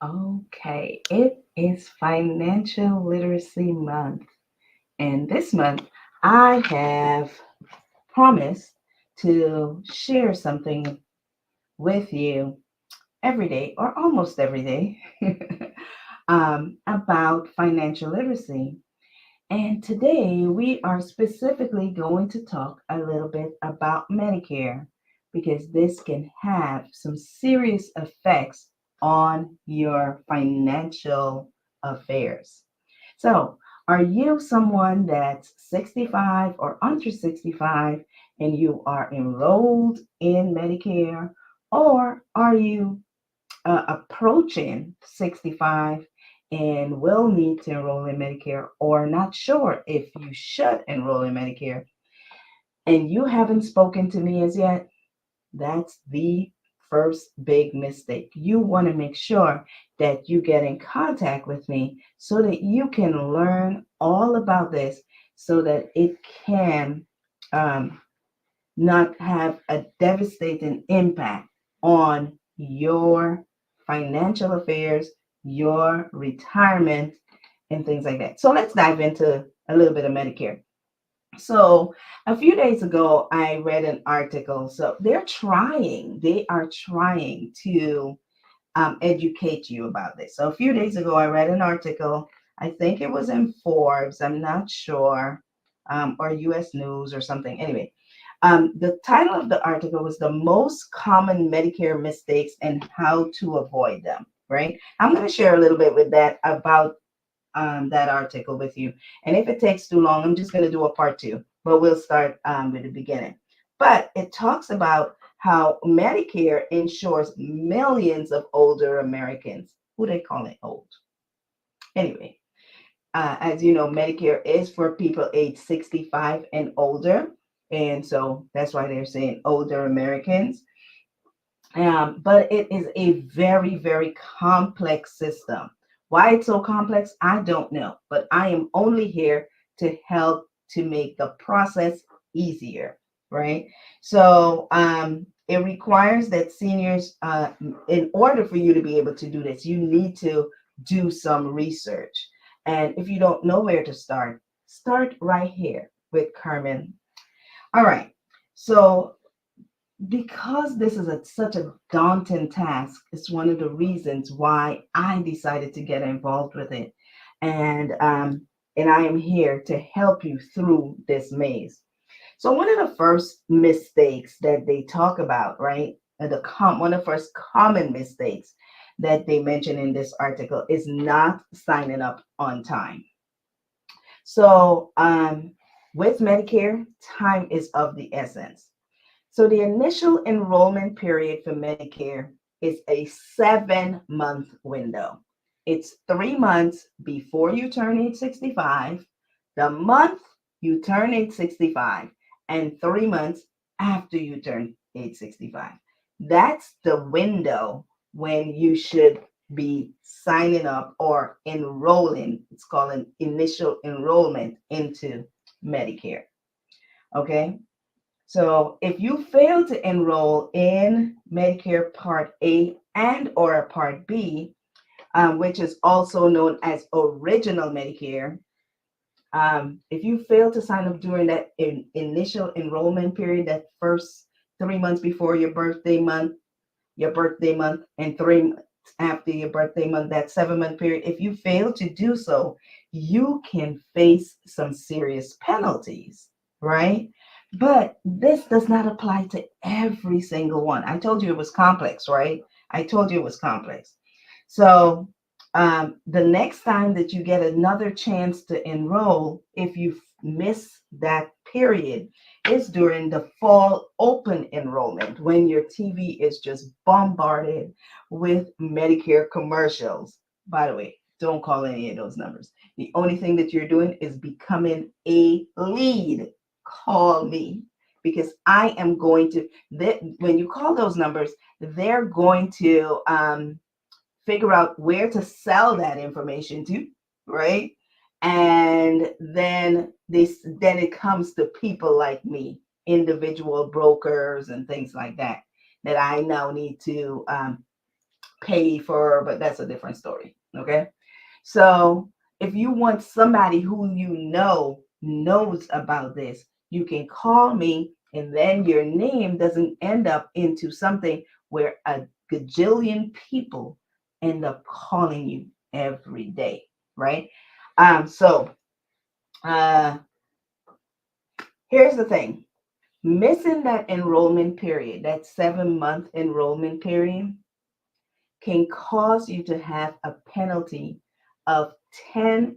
Okay, it is Financial Literacy Month, and this month I have promised to share something with you every day or almost every day about financial literacy. And today we are specifically going to talk a little bit about Medicare because this can have some serious effects on your financial affairs. So, are you someone that's 65 or under 65 and you are enrolled in Medicare? Or are you approaching 65 and will need to enroll in Medicare, or not sure if you should enroll in Medicare, and you haven't spoken to me as yet? That's the first big mistake. You want to make sure that you get in contact with me so that you can learn all about this so that it can um, not have a devastating impact on your financial affairs, your retirement, and things like that. So let's dive into a little bit of Medicare. So a few days ago, I read an article. So they are trying to educate you about this. So a few days ago, I read an article. I think it was in Forbes. I'm not sure, or U.S. News or something. Anyway, the title of the article was "The Most Common Medicare Mistakes and How to Avoid Them." Right. I'm going to share a little bit with that about that article with you. And if it takes too long, I'm just going to do a part two, but we'll start with the beginning. But it talks about how Medicare insures millions of older Americans who they call it old. Anyway, as you know, Medicare is for people age 65 and older. And so that's why they're saying older Americans. But it is a very, very complex system. Why it's so complex, I don't know. But I am only here to help to make the process easier, right? So it requires that seniors, in order for you to be able to do this, you need to do some research. And if you don't know where to start right here with Carmen. All right. So because this is such a daunting task, it's one of the reasons why I decided to get involved with it, and and I am here to help you through this maze. So one of the first mistakes that they talk about, right? One of the first common mistakes that they mention in this article is not signing up on time. So with Medicare, time is of the essence. So the initial enrollment period for Medicare is a 7-month window. It's 3 months before you turn age 65, the month you turn age 65, and 3 months after you turn age 65. That's the window when you should be signing up or enrolling. It's called an initial enrollment into Medicare. Okay. So if you fail to enroll in Medicare Part A and or Part B, which is also known as Original Medicare, if you fail to sign up during that initial enrollment period, that first 3 months before your birthday month, and 3 months after your birthday month, that 7-month period, if you fail to do so, you can face some serious penalties, right? But this does not apply to every single one. I told you it was complex, right? I told you it was complex. So the next time that you get another chance to enroll, if you miss that period, is during the fall open enrollment when your TV is just bombarded with Medicare commercials. By the way, don't call any of those numbers. The only thing that you're doing is becoming a lead. Call me because I am going to, when you call those numbers, they're going to figure out where to sell that information to, right? And then it comes to people like me, individual brokers and things like that, that I now need to pay for, but that's a different story. Okay. So if you want somebody who you know knows about this, you can call me, and then your name doesn't end up into something where a gajillion people end up calling you every day, right? So uh, here's the thing. Missing that enrollment period, that 7 month enrollment period, can cause you to have a penalty of 10%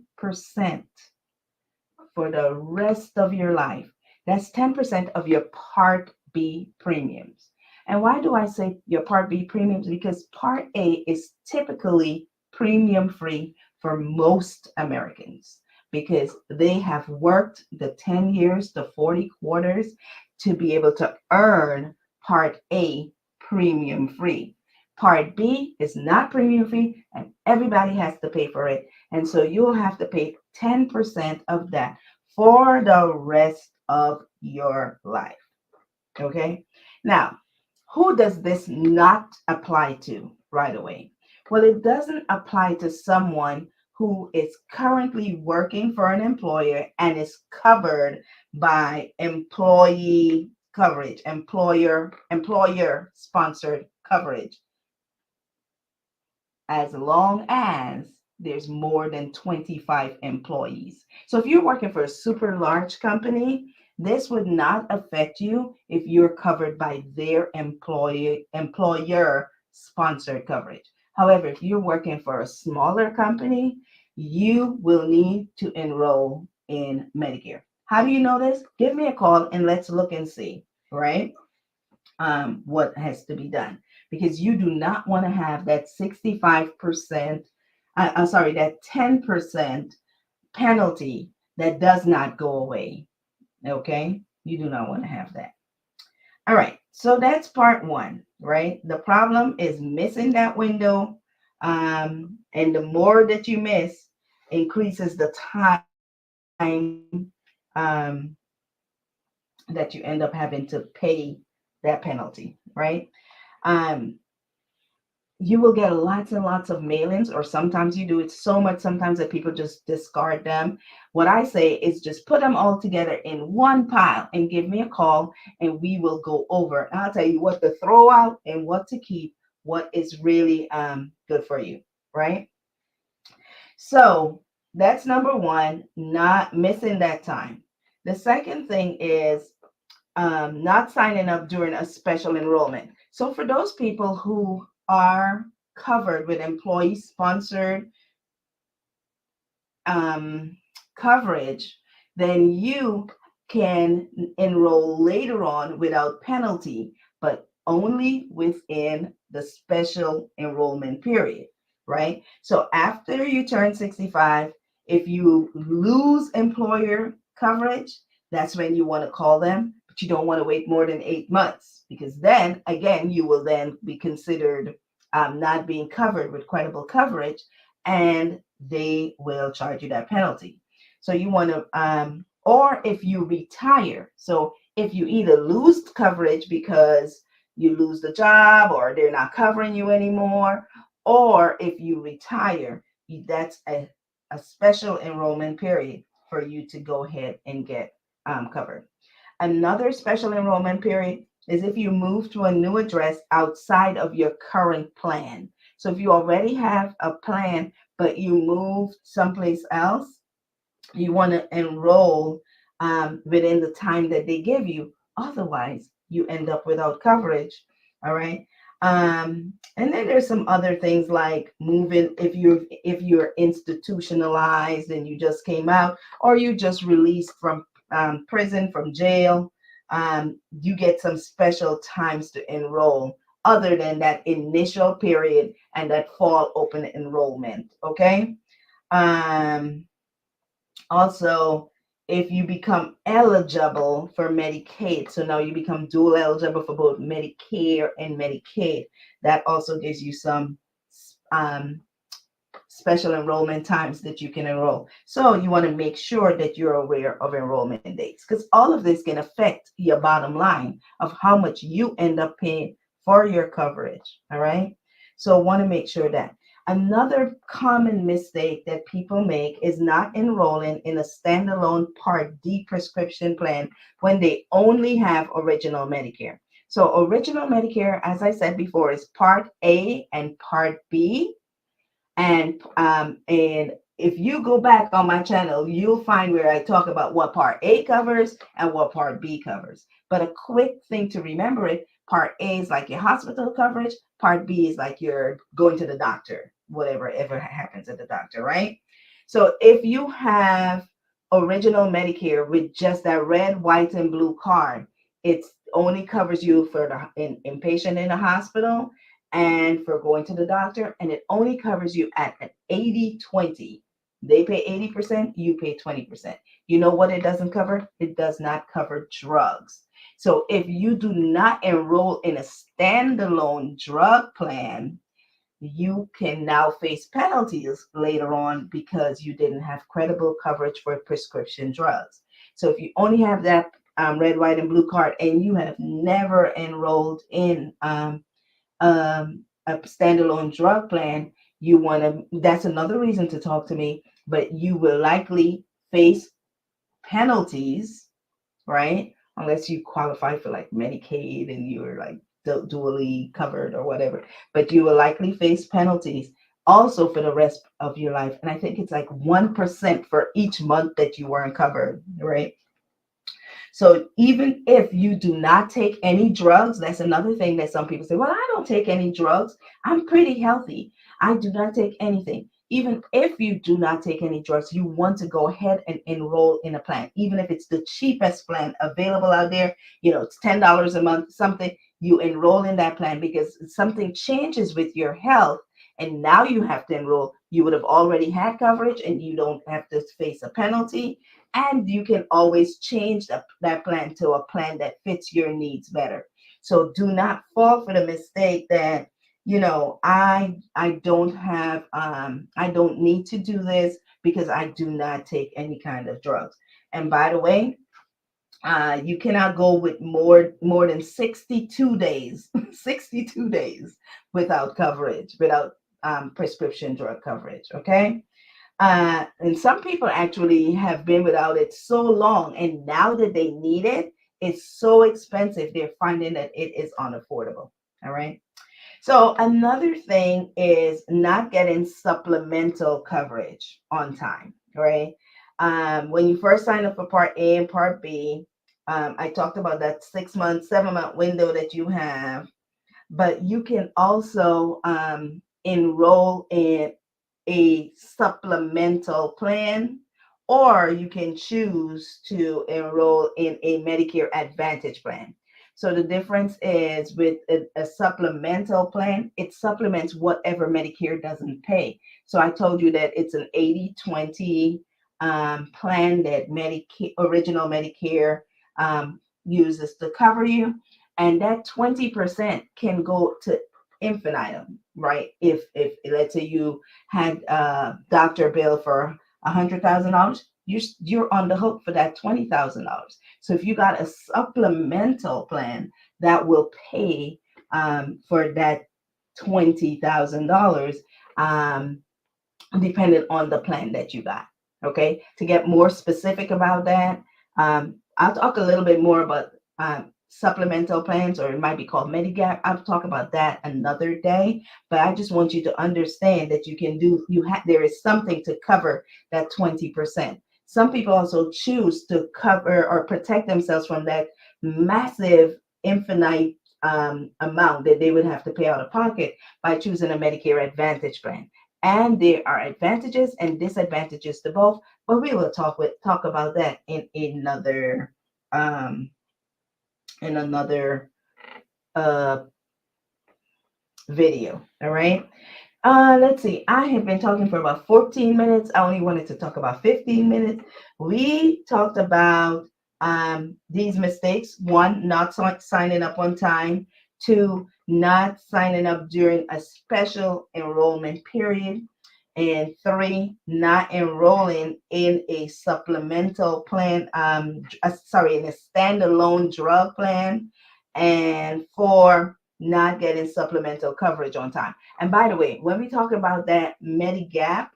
for the rest of your life. That's 10% of your Part B premiums. And why do I say your Part B premiums? Because Part A is typically premium free for most Americans because they have worked the 10 years, the 40 quarters to be able to earn Part A premium free. Part B is not premium free and everybody has to pay for it. And so you'll have to pay 10% of that for the rest of your life. Okay. Now, who does this not apply to right away? Well, it doesn't apply to someone who is currently working for an employer and is covered by employee coverage, employer sponsored coverage, as long as there's more than 25 employees. So if you're working for a super large company, this would not affect you if you're covered by their employer sponsored coverage. However, if you're working for a smaller company, you will need to enroll in Medicare. How do you know this? Give me a call and let's look and see, right? What has to be done, because you do not want to have that 65%, I'm sorry, that 10% penalty that does not go away. Okay. You do not want to have that. All right. So that's part one, right? The problem is missing that window. And the more that you miss, increases the time that you end up having to pay that penalty, right? Um, you will get lots and lots of mailings, or sometimes you do it so much sometimes that people just discard them. What I say is just put them all together in one pile and give me a call, and we will go over. And I'll tell you what to throw out and what to keep, what is really good for you, right? So that's number one, not missing that time. The second thing is not signing up during a special enrollment. So for those people who are covered with employee sponsored um, coverage, then you can enroll later on without penalty, but only within the special enrollment period, right? So after you turn 65, if you lose employer coverage, that's when you want to call them, but you don't want to wait more than 8 months, because then again, you will then be considered not being covered with credible coverage, and they will charge you that penalty. So you want to, or if you retire. So if you either lose coverage because you lose the job or they're not covering you anymore, or if you retire, that's a special enrollment period for you to go ahead and get covered. Another special enrollment period is if you move to a new address outside of your current plan. So if you already have a plan, but you move someplace else, you want to enroll within the time that they give you. Otherwise, you end up without coverage. All right. And then there's some other things like moving if you're institutionalized and you just came out, or you just released from prison, from jail. You get some special times to enroll other than that initial period and that fall open enrollment. Okay. Um, Also, if you become eligible for Medicaid, so now you become dual eligible for both Medicare and Medicaid, that also gives you some um, special enrollment times that you can enroll. So you want to make sure that you're aware of enrollment dates, because all of this can affect your bottom line of how much you end up paying for your coverage. All right. So I want to make sure that. Another common mistake that people make is not enrolling in a standalone Part D prescription plan when they only have original Medicare. So original Medicare, as I said before, is Part A and Part B. And if you go back on my channel, you'll find where I talk about what Part A covers and what Part B covers. But a quick thing to remember it, Part A is like your hospital coverage, Part B is like you're going to the doctor, whatever ever happens at the doctor, right? So if you have original Medicare with just that red, white, and blue card, it only covers you for the inpatient in a hospital and for going to the doctor, and it only covers you at an 80-20. They pay 80%, you pay 20%. You know what it doesn't cover? It does not cover drugs. So if you do not enroll in a standalone drug plan, you can now face penalties later on because you didn't have credible coverage for prescription drugs. So if you only have that red, white, and blue card and you have never enrolled in a standalone drug plan, you want to, that's another reason to talk to me, but you will likely face penalties, right? Unless you qualify for like Medicaid and you're like dually covered or whatever, but you will likely face penalties also for the rest of your life. And I think it's like 1% for each month that you weren't covered, right? So even if you do not take any drugs, that's another thing that some people say, well, I don't take any drugs. I'm pretty healthy. I do not take anything. Even if you do not take any drugs, you want to go ahead and enroll in a plan, even if it's the cheapest plan available out there, it's $10 a month, something, you enroll in that plan because something changes with your health. And now you have to enroll. You would have already had coverage and you don't have to face a penalty, and you can always change that plan to a plan that fits your needs better. So do not fall for the mistake that I don't have I don't need to do this because I do not take any kind of drugs. And by the way, you cannot go with more than 62 days 62 days without coverage, without prescription drug coverage. Okay. And some people actually have been without it so long, and now that they need it, it's so expensive. They're finding that it is unaffordable. All right. So another thing is not getting supplemental coverage on time. Right. When you first sign up for Part A and Part B, I talked about that 6 month, 7 month window that you have, but you can also enroll in a supplemental plan, or you can choose to enroll in a Medicare Advantage plan. So the difference is with a supplemental plan, it supplements whatever Medicare doesn't pay. So I told you that it's an 80-20 plan that Medicare, original Medicare uses to cover you. And that 20% can go to infinitum, right? If let's say you had a doctor bill for $100,000, you're on the hook for that $20,000. So if you got a supplemental plan that will pay for that $20,000, depending on the plan that you got. Okay. To get more specific about that, I'll talk a little bit more about supplemental plans, or it might be called MEDICARE. I'll talk about that another day, but I just want you to understand that there is something to cover that 20%. Some people also choose to cover or protect themselves from that massive infinite amount that they would have to pay out of pocket by choosing a Medicare Advantage plan. And there are advantages and disadvantages to both, but we will talk about that in another in another uh, video. All right. Let's see. I have been talking for about 14 minutes. I only wanted to talk about 15 minutes. We talked about these mistakes. One, not signing up on time. Two, not signing up during a special enrollment period. And three, not enrolling in a supplemental plan, in a standalone drug plan. And four, not getting supplemental coverage on time. And by the way, when we talk about that Medigap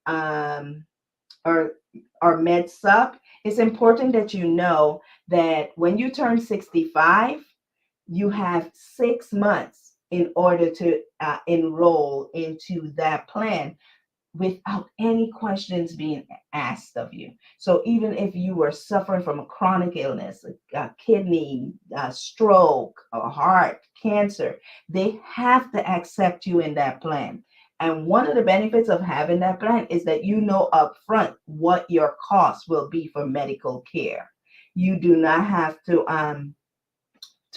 um, or or Med Sup, it's important that you know that when you turn 65, you have 6 months in order to enroll into that plan without any questions being asked of you. So even if you were suffering from a chronic illness, a kidney, a stroke, a heart, cancer, they have to accept you in that plan. And one of the benefits of having that plan is that you know upfront what your costs will be for medical care. You do not have to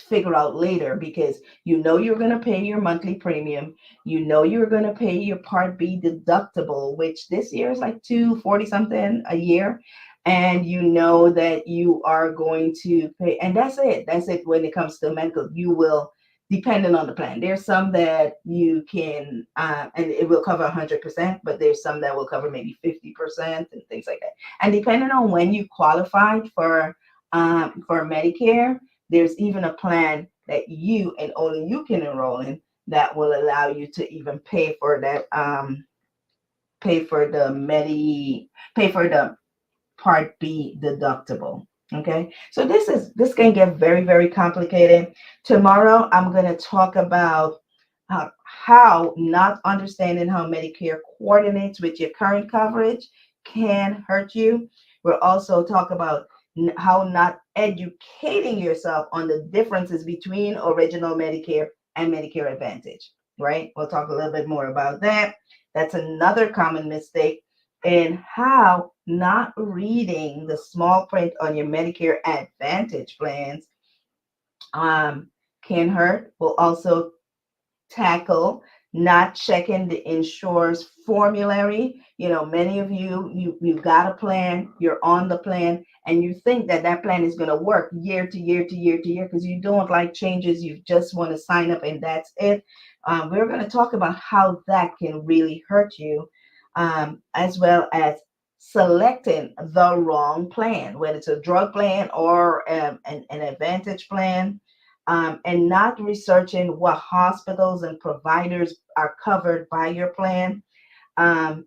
figure out later because you know you're going to pay your monthly premium. You know you're going to pay your Part B deductible, which this year is like 240 something a year. And you know that you are going to pay, and that's it. That's it when it comes to medical. You will, depending on the plan. There's some that you can, and it will cover 100%, but there's some that will cover maybe 50% and things like that. And depending on when you qualified for Medicare, there's even a plan that you and only you can enroll in that will allow you to even pay for the pay for the Part B deductible. Okay, so this can get very, very complicated. Tomorrow, I'm going to talk about how not understanding how Medicare coordinates with your current coverage can hurt you. We'll also talk about how not educating yourself on the differences between original Medicare and Medicare Advantage. Right? We'll talk a little bit more about that. That's another common mistake, and how not reading the small print on your Medicare Advantage plans can hurt. We'll also tackle not checking the insurer's formulary. You know, many of you got a plan, you're on the plan, and you think that that plan is going to work year to year to year to year because you don't like changes. You just want to sign up and that's it. We're going to talk about how that can really hurt you, as well as selecting the wrong plan, whether it's a drug plan or an advantage plan, and not researching what hospitals and providers are covered by your plan. Um,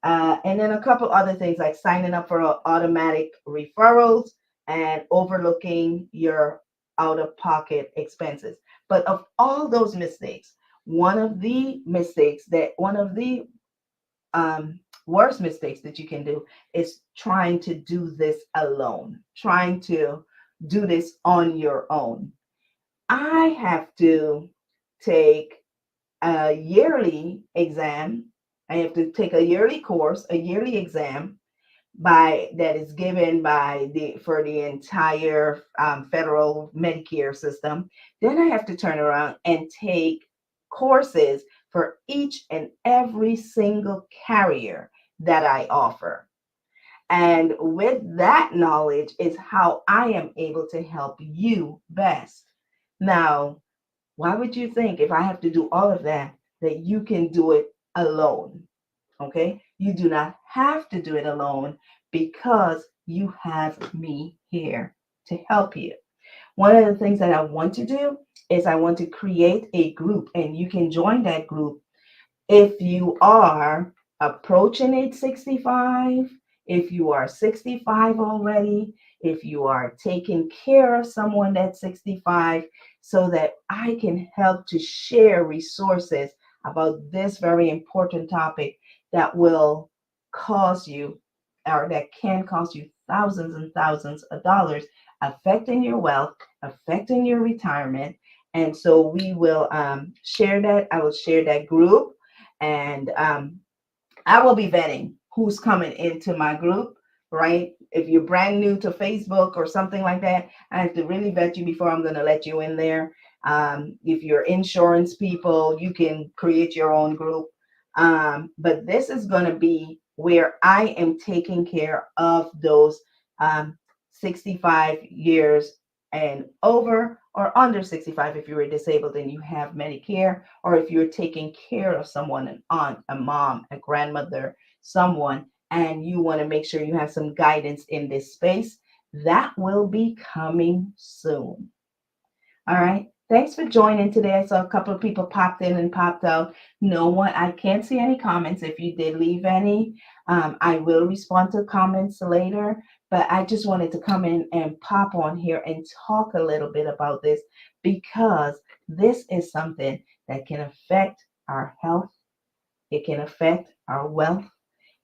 and then a couple other things like signing up for automatic referrals and overlooking your out of pocket expenses. But of all those mistakes, one of the worst mistakes that you can do is trying to do this alone, trying to do this on your own. I have to take a yearly exam. I have to take a yearly course, a yearly exam by that is given by the for the entire federal Medicare system. Then I have to turn around and take courses for each and every single carrier that I offer. And with that knowledge is how I am able to help you best. Now, why would you think if I have to do all of that, that you can do it alone? Okay. You do not have to do it alone because you have me here to help you. One of the things that I want to do is I want to create a group, and you can join that group if you are approaching age 65, if you are 65 already, if you are taking care of someone that's 65, so that I can help to share resources about this very important topic that will cause you, or that can cost you thousands and thousands of dollars, affecting your wealth, affecting your retirement. And so we will share that. I will share that group, and I will be vetting who's coming into my group, right? If you're brand new to Facebook or something like that, I have to really vet you before I'm going to let you in there. If you're insurance people, you can create your own group. But this is going to be where I am taking care of those 65 years and over, or under 65 if you were disabled and you have Medicare, or if you're taking care of someone, an aunt, a mom, a grandmother, someone, and you want to make sure you have some guidance in this space. That will be coming soon. All right. Thanks for joining today. I saw a couple of people popped in and popped out. No one, I can't see any comments. If you did leave any, I will respond to comments later. But I just wanted to come in and pop on here and talk a little bit about this because this is something that can affect our health. It can affect our wealth.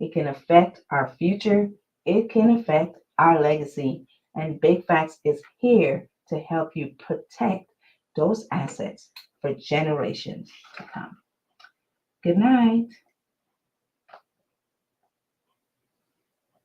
It can affect our future. It can affect our legacy. And Big Facts is here to help you protect those assets for generations to come. Good night.